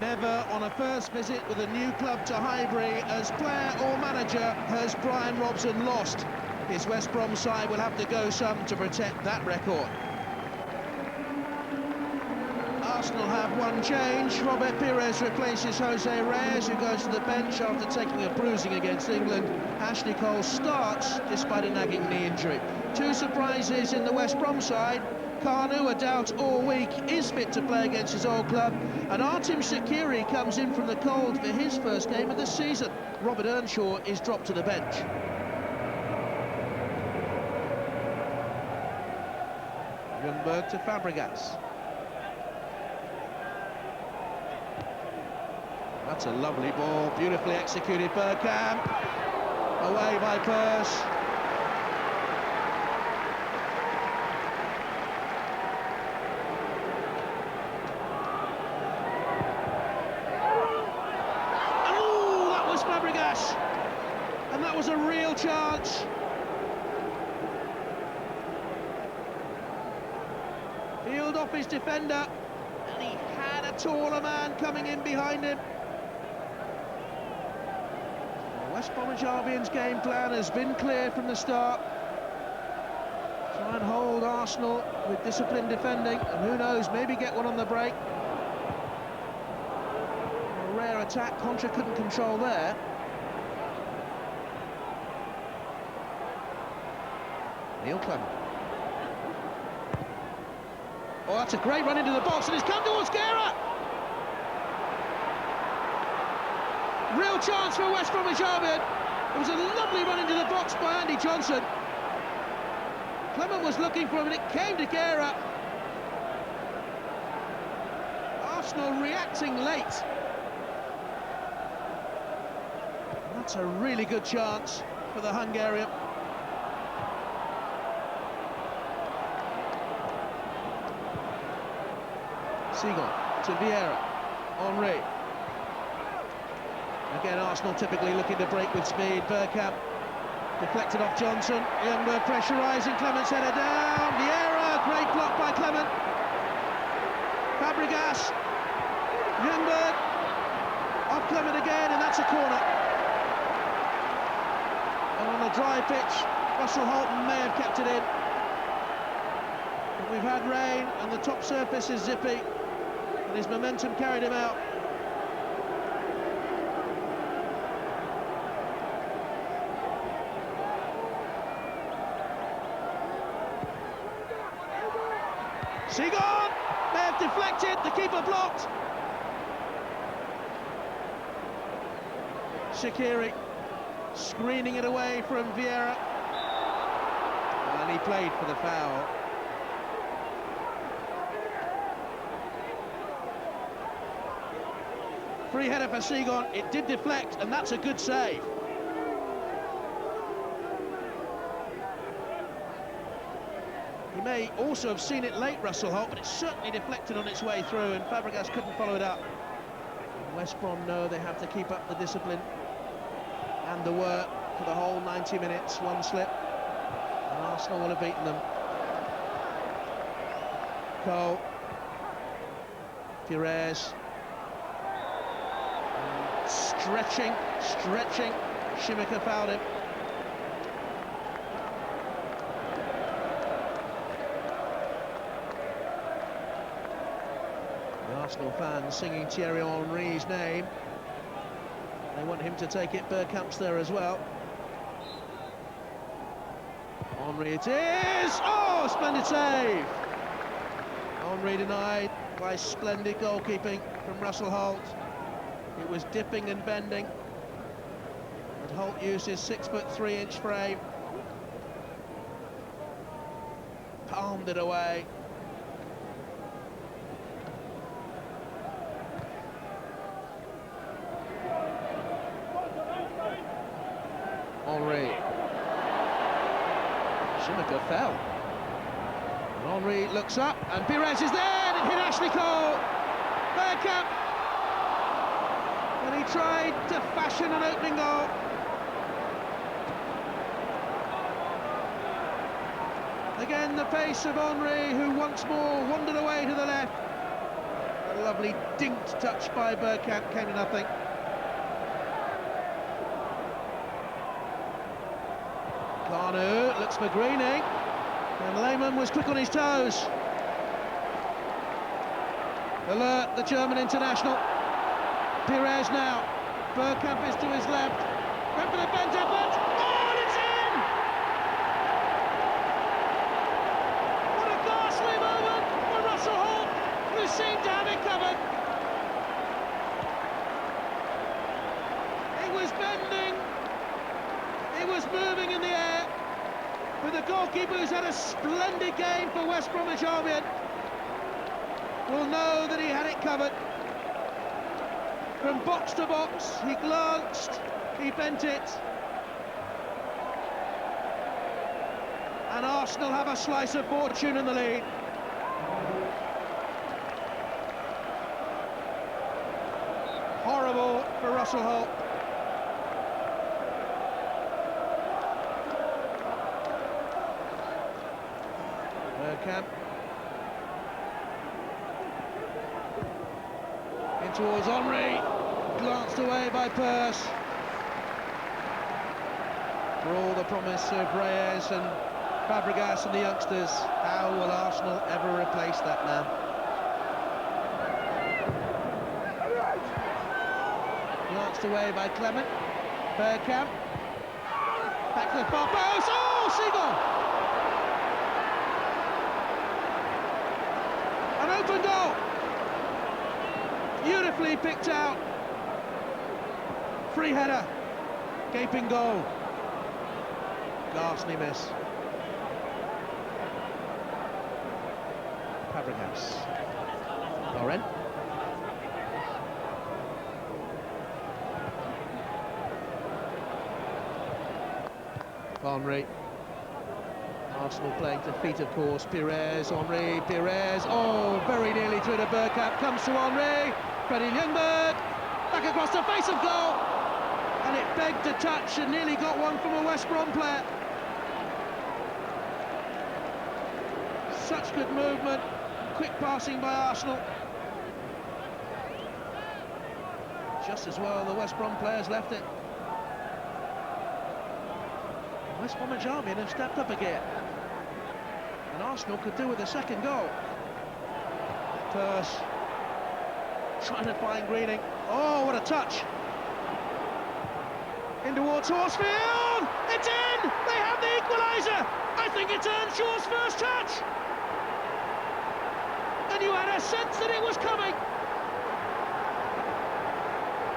Never on a first visit with a new club to Highbury as player or manager has Brian Robson lost. His West Brom side will have to go some to protect that record. Arsenal have one change. Robert Pires replaces Jose Reyes, who goes to the bench after taking a bruising against England. Ashley Cole starts despite a nagging knee injury. Two surprises in the West Brom side. Kanu, a doubt all week, is fit to play against his old club, and Artem Shaqiri comes in from the cold for his first game of the season. Robert Earnshaw is dropped to the bench. Ljungberg to Fabregas. That's a lovely ball, beautifully executed. Bergkamp, away by Purs. Fabregas, and that was a real chance. Peeled off his defender, and he had a taller man coming in behind him. West Bromwich Albion's game plan has been clear from the start. Try and hold Arsenal with disciplined defending, and who knows, maybe get one on the break. Rare attack, Contra couldn't control there. Neil Clement. Oh, that's a great run into the box, and it's come towards Guerra. Real chance for West Bromwich Albion. It was a lovely run into the box by Andy Johnson. Clement was looking for him, and it came to Guerra. Arsenal reacting late. That's a really good chance for the Hungarian. Seagull to Vieira. Henry. Again, Arsenal typically looking to break with speed. Bergkamp deflected off Johnson. Ljungberg pressurising. Clement's header down. Vieira, great block by Clement. Fabregas. Ljungberg. Off Clement again, and that's a corner. And on a dry pitch, Russell Holton may have kept it in. But we've had rain, and the top surface is zippy, and his momentum carried him out. Seagull may have deflected, the keeper blocked. Shaqiri screening it away from Vieira, and he played for the foul. Free header for Seagull, it did deflect, and that's a good save. He may also have seen it late, Russell Holt, but it certainly deflected on its way through, and Fabregas couldn't follow it up. West Brom know they have to keep up the discipline and the work for the whole 90 minutes. One slip, and Arsenal will have beaten them. Cole, Pires, stretching, Shimika fouled him. The Arsenal fans singing Thierry Henry's name. They want him to take it. Bergkamp's there as well. Henry it is! Oh, splendid save! Henry denied by splendid goalkeeping from Russell Holt. It was dipping and bending, and Holt used his 6'3" frame, palmed it away. Henry. Shimika fell. And Henry looks up, and Pires is there, and it hit Ashley Cole. Bergkamp. And he tried to fashion an opening goal. Again, the pace of Henry, who once more wandered away to the left. A lovely dinked touch by Bergkamp, came to nothing. Carnu looks for Greening, and Lehmann was quick on his toes. Alert, the German international. Pires now. Bergkamp is to his left. Went for the bent effort. Oh, and it's in! What a ghastly moment for Russell Holt, who seemed to have it covered. It was bending. It was moving in the air. But the goalkeeper, who's had a splendid game for West Bromwich Albion, will know that he had it covered. From box to box, he glanced, he bent it. And Arsenal have a slice of fortune in the lead. Horrible for Russell Holt. Bergkamp. In towards Henry, glanced away by Peirce. For all the promise of Reyes and Fabregas and the youngsters, how will Arsenal ever replace that man? Glanced away by Clement. Bergkamp. Back to the far post. Oh, Seagull! An open goal. Beautifully picked out. Free header. Gaping goal. Ghastly miss. Fabregas. Laurent. Henry. Arsenal playing to feet, of course. Pires, Henry, Pires. Oh, very nearly through to Bergkamp. Comes to Henry. Freddie Ljungberg. Back across the face of goal. And it begged a touch and nearly got one from a West Brom player. Such good movement. Quick passing by Arsenal. Just as well the West Brom players left it. West Bromwich Albion have stepped up again. And Arsenal could do with a second goal. Peirce trying to find Greening. Oh, what a touch. In towards Horsfield. It's in! They have the equalizer! I think it's Earnshaw's first touch. And you had a sense that it was coming.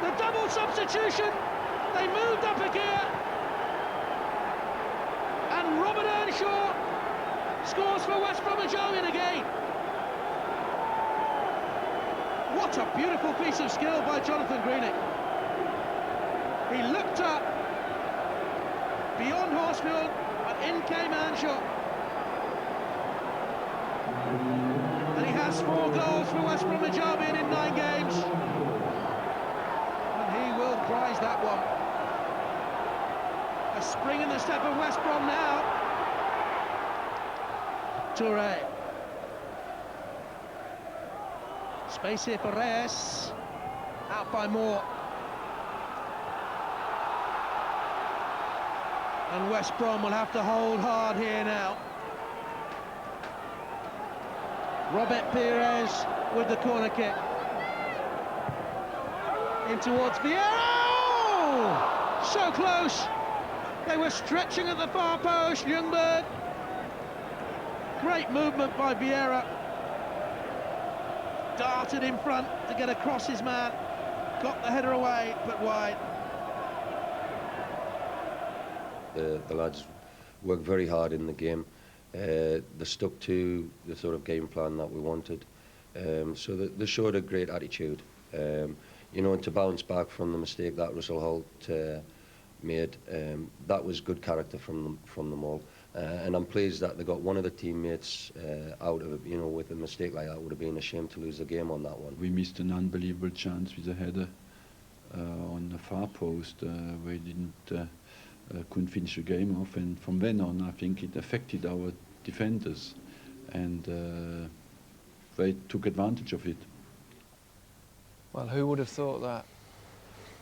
The double substitution. They moved up a gear. And Robert Earnshaw scores for West Bromwich Albion again. What a beautiful piece of skill by Jonathan Greening. He looked up beyond Horsfield, and in came Earnshaw. And he has 4 goals for West Bromwich Albion in 9 games. And he will prize that one. A spring in the step of West Brom now. Touré. Space here for Reyes. Out by Moore. And West Brom will have to hold hard here now. Robert Pires with the corner kick. In towards Vieira. Oh! So close. They were stretching at the far post. Ljungberg. Great movement by Vieira. Darted in front to get across his man. Got the header away, but wide. The lads worked very hard in the game. They stuck to the sort of game plan that we wanted. So they showed a great attitude. You know, and to bounce back from the mistake that Russell Holt made, that was good character from them all. And I'm pleased that they got one of the teammates out of it. You know, with a mistake like that, would have been a shame to lose the game on that one. We missed an unbelievable chance with a header on the far post. We couldn't finish the game off, and from then on I think it affected our defenders, and they took advantage of it. Well, who would have thought that?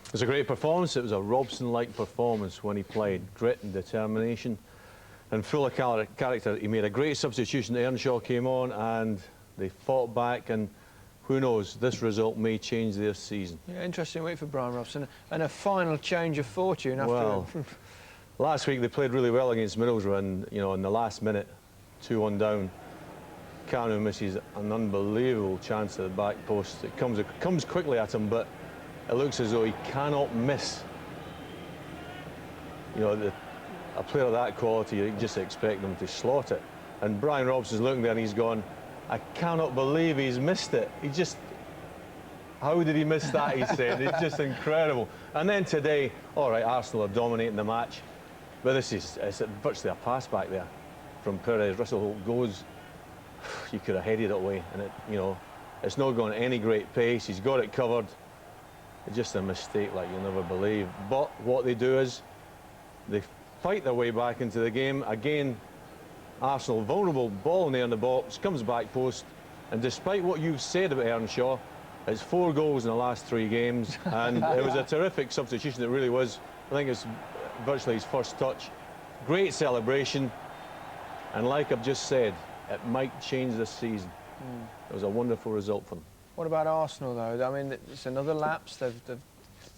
It was a great performance. It was a Robson-like performance when he played. Grit and determination and full of character. He made a great substitution. Earnshaw came on and they fought back, and who knows, this result may change their season. Yeah, interesting week for Brian Robson, and a final change of fortune after... Well, last week they played really well against Middlesbrough, and, you know, in the last minute, 2-1 down, Kanu misses an unbelievable chance at the back post. It comes quickly at him, but it looks as though he cannot miss. You know, a player of that quality, you just expect them to slot it. And Brian Robson's looking there and he's gone, I cannot believe he's missed it. He just, how did he miss that, he said. It's just incredible. And then today, all right, Arsenal are dominating the match, but it's virtually a pass back there from Perez. Russell Holt goes, you could have headed it away, and it, you know, it's not going at any great pace. He's got it covered. It's just a mistake like you'll never believe. But what they do is they fight their way back into the game. Again, Arsenal vulnerable, ball in there in the box, comes back post, and despite what you've said about Earnshaw, it's 4 goals in the last 3 games, and it was a terrific substitution. It really was. I think it's virtually his first touch. Great celebration, and like I've just said, it might change this season. It was a wonderful result for them. What about Arsenal, though? I mean, it's another lapse. They've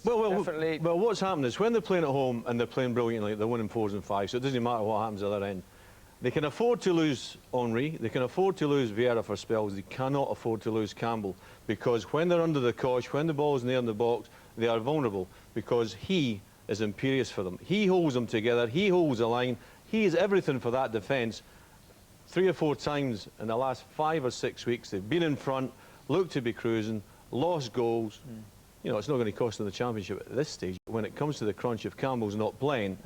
definitely... Well, what's happened is when they're playing at home and they're playing brilliantly, they're winning 4s and 5s, so it doesn't matter what happens at the other end. They can afford to lose Henry, they can afford to lose Vieira for spells, they cannot afford to lose Campbell, because when they're under the cosh, when the ball's in there in the box, they are vulnerable, because he is imperious for them. He holds them together, he holds the line, he is everything for that defence. 3 or 4 times in the last 5 or 6 weeks, they've been in front, looked to be cruising, lost goals. You know, it's not going to cost them the championship at this stage. When it comes to the crunch, if Campbell's not playing,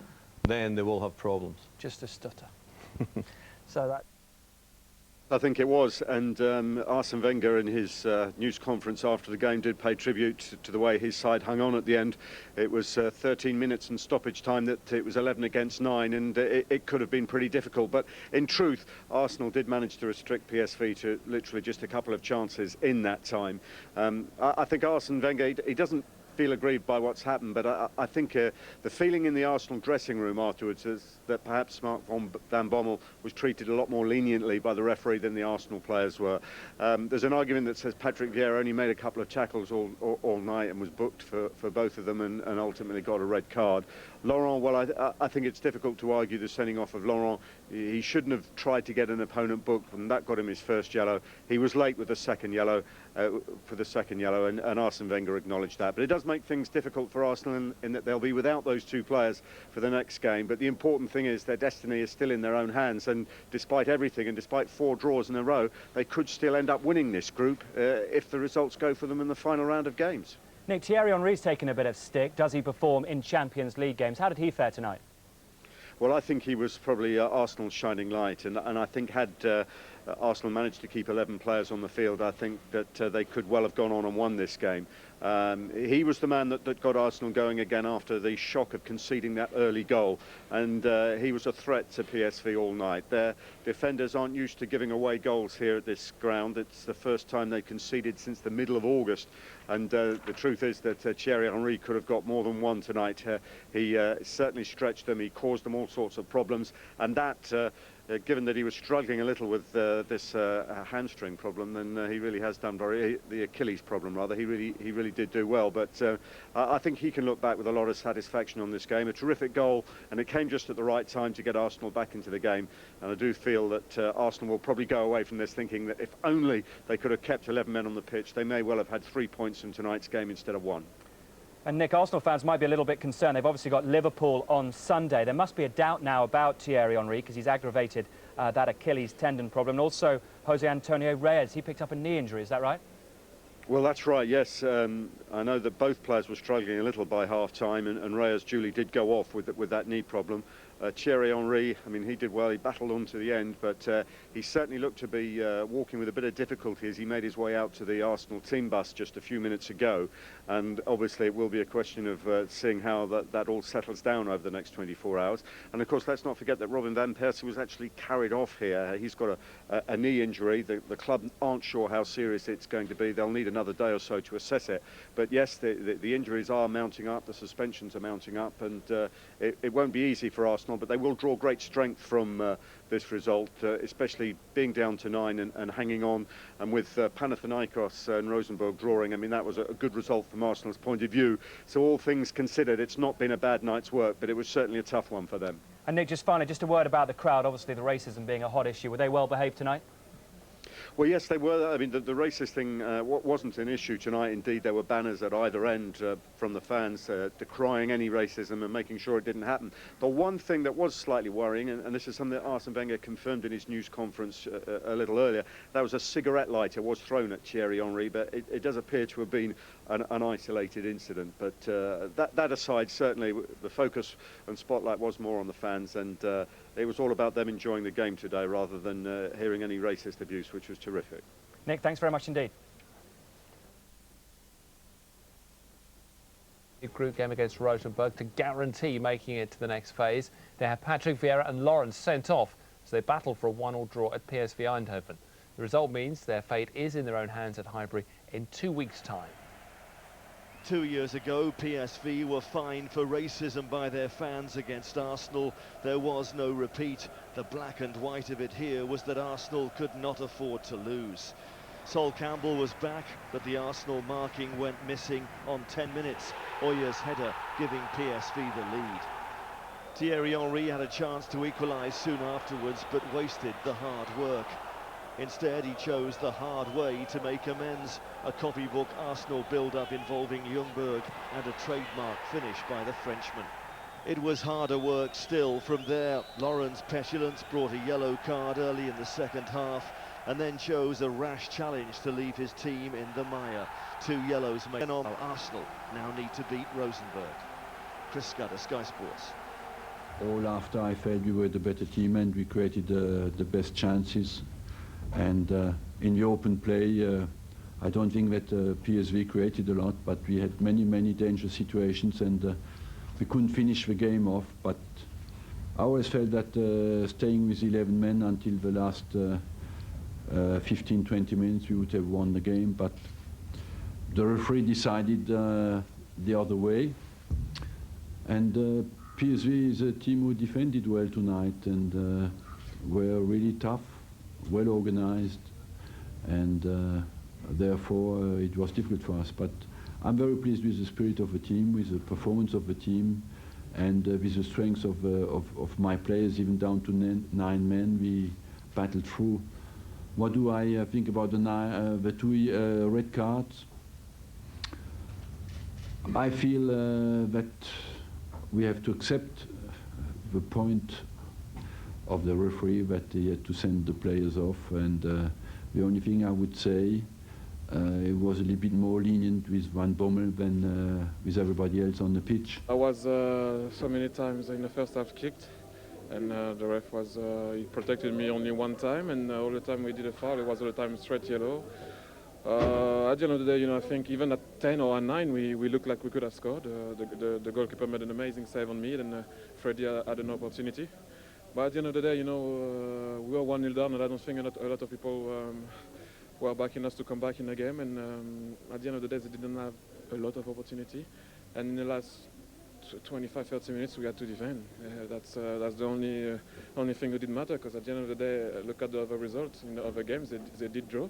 then they will have problems. Just a stutter. So that... I think it was, and Arsene Wenger in his news conference after the game did pay tribute to the way his side hung on at the end. It was 13 minutes and stoppage time that it was 11 against 9, and it could have been pretty difficult. But in truth, Arsenal did manage to restrict PSV to literally just a couple of chances in that time. I think Arsene Wenger, he doesn't feel aggrieved by what's happened, but I think the feeling in the Arsenal dressing room afterwards is that perhaps Mark van Bommel was treated a lot more leniently by the referee than the Arsenal players were. There's an argument that says Patrick Vieira only made a couple of tackles all night and was booked for both of them and ultimately got a red card. Laurent, well, I think it's difficult to argue the sending off of Laurent. He shouldn't have tried to get an opponent booked, and that got him his first yellow. He was late with the second yellow, and Arsene Wenger acknowledged that. But it does make things difficult for Arsenal in that they'll be without those 2 players for the next game. But the important thing is their destiny is still in their own hands, and despite everything, and despite 4 draws in a row, they could still end up winning this group if the results go for them in the final round of games. Nick, Thierry Henry's taken a bit of stick. Does he perform in Champions League games? How did he fare tonight? Well, I think he was probably Arsenal's shining light, and I think had Arsenal managed to keep 11 players on the field, I think that they could well have gone on and won this game. He was the man that got Arsenal going again after the shock of conceding that early goal, and he was a threat to PSV all night. Their defenders aren't used to giving away goals here at this ground. It's the first time they conceded since the middle of August, and the truth is that Thierry Henry could have got more than one tonight. He certainly stretched them, he caused them all sorts of problems, and that given that he was struggling a little with this hamstring problem, then he really has done the Achilles problem rather. He really did do well. But I think he can look back with a lot of satisfaction on this game. A terrific goal, and it came just at the right time to get Arsenal back into the game. And I do feel that Arsenal will probably go away from this thinking that if only they could have kept 11 men on the pitch, they may well have had 3 points in tonight's game instead of 1. And Nick, Arsenal fans might be a little bit concerned. They've obviously got Liverpool on Sunday. There must be a doubt now about Thierry Henry because he's aggravated that Achilles tendon problem. And also Jose Antonio Reyes, he picked up a knee injury, is that right? Well, that's right, yes. I know that both players were struggling a little by half-time, and Reyes duly did go off with that knee problem. Thierry Henry, I mean, he did well, he battled on to the end, but he certainly looked to be walking with a bit of difficulty as he made his way out to the Arsenal team bus just a few minutes ago. And obviously it will be a question of seeing how that all settles down over the next 24 hours. And of course, let's not forget that Robin van Persie was actually carried off here. He's got a knee injury. The club aren't sure how serious it's going to be. They'll need another day or so to assess it. But yes, the injuries are mounting up, the suspensions are mounting up, and it won't be easy for Arsenal, but they will draw great strength from this result, especially being down to 9 and hanging on. And with Panathinaikos and Rosenborg drawing, I mean, that was a good result from Arsenal's point of view. So all things considered, it's not been a bad night's work, but it was certainly a tough one for them. And Nick, just finally, just a word about the crowd. Obviously, the racism being a hot issue. Were they well behaved tonight? Well, yes, they were. I mean, the racist thing wasn't an issue tonight. Indeed, there were banners at either end from the fans decrying any racism and making sure it didn't happen. The one thing that was slightly worrying, and this is something that Arsene Wenger confirmed in his news conference a little earlier, that was a cigarette lighter was thrown at Thierry Henry, but it does appear to have been an isolated incident. But that aside, certainly the focus and spotlight was more on the fans, and it was all about them enjoying the game today rather than hearing any racist abuse, which was terrific. Nick, thanks very much indeed. Group game against Rosenborg to guarantee making it to the next phase. They have Patrick Vieira and Lawrence sent off as they battle for a 1-1 draw at PSV Eindhoven. The result means their fate is in their own hands at Highbury in 2 weeks' time. 2 years ago, PSV were fined for racism by their fans against Arsenal. There was no repeat. The black and white of it here was that Arsenal could not afford to lose. Sol Campbell was back, but the Arsenal marking went missing on 10 minutes. Oya's header giving PSV the lead. Thierry Henry had a chance to equalise soon afterwards, but wasted the hard work. Instead, he chose the hard way to make amends. A copybook Arsenal build-up involving Ljungberg and a trademark finish by the Frenchman. It was harder work still from there. Lawrence Petulance brought a yellow card early in the second half and then chose a rash challenge to leave his team in the mire. 2 yellows made on. Arsenal now need to beat Rosenborg. Chris Scudder, Sky Sports. All after I felt we were the better team and we created the best chances. And in the open play, I don't think that PSV created a lot, but we had many dangerous situations and we couldn't finish the game off. But I always felt that staying with 11 men until the last 15-20 minutes, we would have won the game. But the referee decided the other way. And PSV is a team who defended well tonight and were really tough, well organized, and therefore it was difficult for us. But I'm very pleased with the spirit of the team, with the performance of the team, and with the strength of my players, even down to 9 men. We battled through. What do I think about the 2 red cards? I feel that we have to accept the point of the referee that he had to send the players off, and the only thing I would say, it was a little bit more lenient with Van Bommel than with everybody else on the pitch. I was so many times in the first half kicked, and the ref was he protected me only one time, and all the time we did a foul, it was all the time straight yellow. At the end of the day, you know, I think even at 10 or at 9, we looked like we could have scored. The goalkeeper made an amazing save on me, and Freddie had an opportunity. But at the end of the day, you know, we were 1-0 down, and I don't think a lot of people were backing us to come back in the game. And at the end of the day, they didn't have a lot of opportunity. And in the last 25-30 minutes, we had to defend. That's the only thing that didn't matter, because at the end of the day, look at the other results in the other games. They did draw.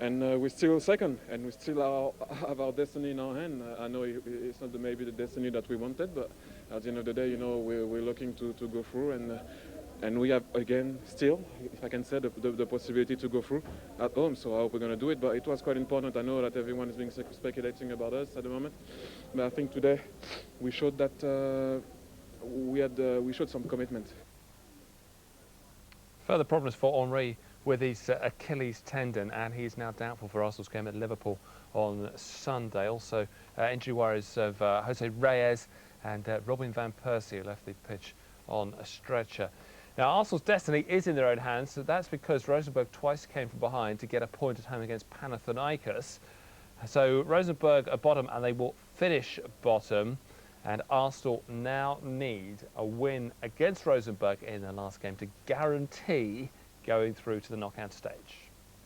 And we're still second, and we still have our destiny in our hand. I know it's not maybe the destiny that we wanted, but at the end of the day, you know, we're looking to go through, and we have, again, still, if I can say, the possibility to go through at home. So I hope we're going to do it, but it was quite important. I know that everyone is being speculating about us at the moment, but I think today we showed that we showed some commitment. Further problems for Henry with his Achilles tendon, and he's now doubtful for Arsenal's game at Liverpool on Sunday. Also, injury worries of Jose Reyes and Robin van Persie, who left the pitch on a stretcher. Now, Arsenal's destiny is in their own hands, so that's because Rosenborg twice came from behind to get a point at home against Panathinaikos. So Rosenborg are bottom and they will finish bottom, and Arsenal now need a win against Rosenborg in their last game to guarantee going through to the knockout stage.